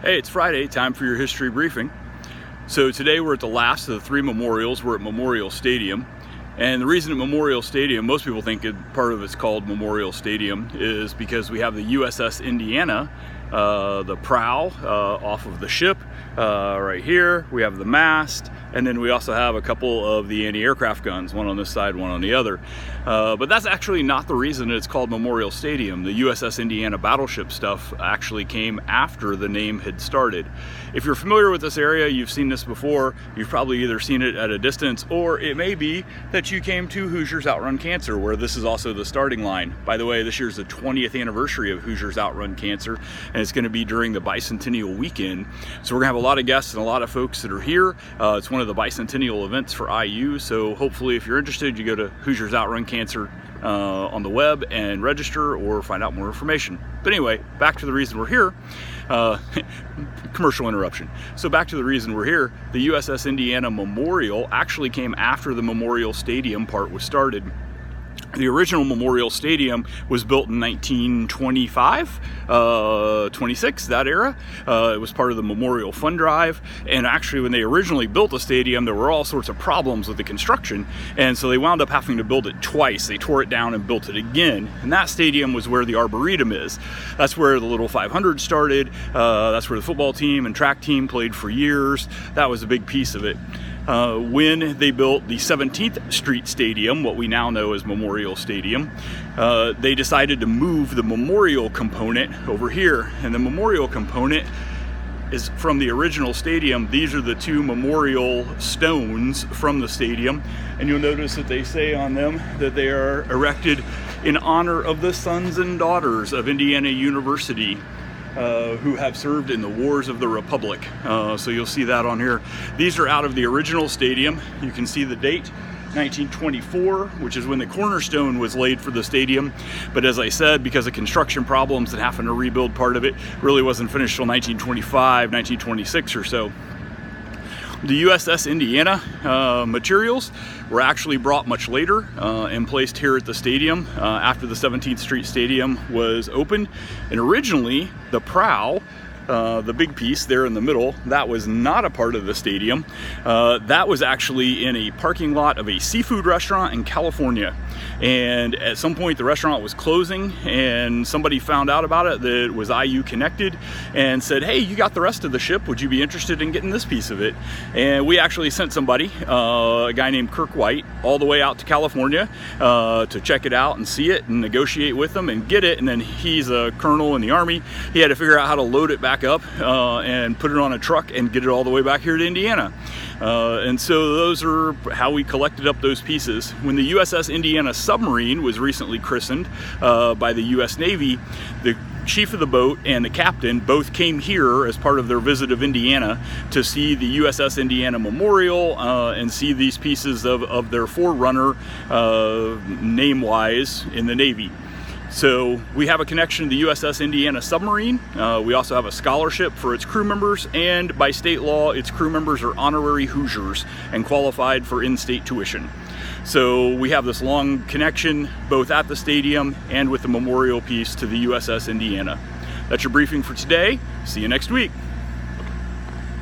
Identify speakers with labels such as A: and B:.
A: Hey, it's Friday, time for your history briefing. So today we're at the last of the three memorials. We're at Memorial Stadium. And the reason at Memorial Stadium, most people think part of it's called Memorial Stadium, is because we have the USS Indiana, the prow off of the ship right here. We have the mast, and then we also have a couple of the anti-aircraft guns, one on this side, one on the other. But that's actually not the reason it's called Memorial Stadium. The USS Indiana battleship stuff actually came after the name had started. If you're familiar with this area, you've seen this before. You've probably either seen it at a distance, or it may be that you came to Hoosiers Outrun Cancer, where this is also the starting line. By the way, this year's the 20th anniversary of Hoosiers Outrun Cancer, and it's going to be during the bicentennial weekend. So we're going to have a lot of guests and a lot of folks that are here. It's one of the bicentennial events for IU, so hopefully if you're interested, you go to Hoosiers Outrun Cancer on the web and register or find out more information. But anyway, back to the reason we're here. Commercial interruption. So back to the reason we're here. The USS Indiana Memorial actually came after the Memorial Stadium part was started. The original Memorial Stadium was built in 1925, 26, that era. It was part of the Memorial Fund Drive, and actually when they originally built the stadium, there were all sorts of problems with the construction, and so they wound up having to build it twice. They tore it down and built it again, and that stadium was where the Arboretum is. That's where the Little 500 started. That's where the football team and track team played for years. That was a big piece of it. When they built the 17th Street Stadium, what we now know as Memorial Stadium, they decided to move the memorial component over here. And the memorial component is from the original stadium. These are the two memorial stones from the stadium. And you'll notice that they say on them that they are erected in honor of the sons and daughters of Indiana University, who have served in the Wars of the Republic. So you'll see that on here. These are out of the original stadium. You can see the date, 1924, which is when the cornerstone was laid for the stadium. But as I said, because of construction problems and having to rebuild part of it, really wasn't finished till 1925, 1926 or so. The USS Indiana materials were actually brought much later and placed here at the stadium after the 17th Street Stadium was opened. And originally, the prow, the big piece there in the middle, that was not a part of the stadium. That was actually in a parking lot of a seafood restaurant in California. And at some point the restaurant was closing, and somebody found out about it that it was IU connected and said, hey, you got the rest of the ship, would you be interested in getting this piece of it? And we actually sent somebody, a guy named Kirk White, all the way out to California to check it out and see it and negotiate with them and get it. And then he's a colonel in the Army. He had to figure out how to load it back up and put it on a truck and get it all the way back here to Indiana. And so those are how we collected up those pieces. When the USS Indiana submarine was recently christened by the US Navy, the chief of the boat and the captain both came here as part of their visit of Indiana to see the USS Indiana Memorial and see these pieces of their forerunner name-wise in the Navy. So we have a connection to the USS Indiana submarine. We also have a scholarship for its crew members, and by state law, its crew members are honorary Hoosiers and qualified for in-state tuition. So we have this long connection both at the stadium and with the memorial piece to the USS Indiana. That's your briefing for today. See you next week.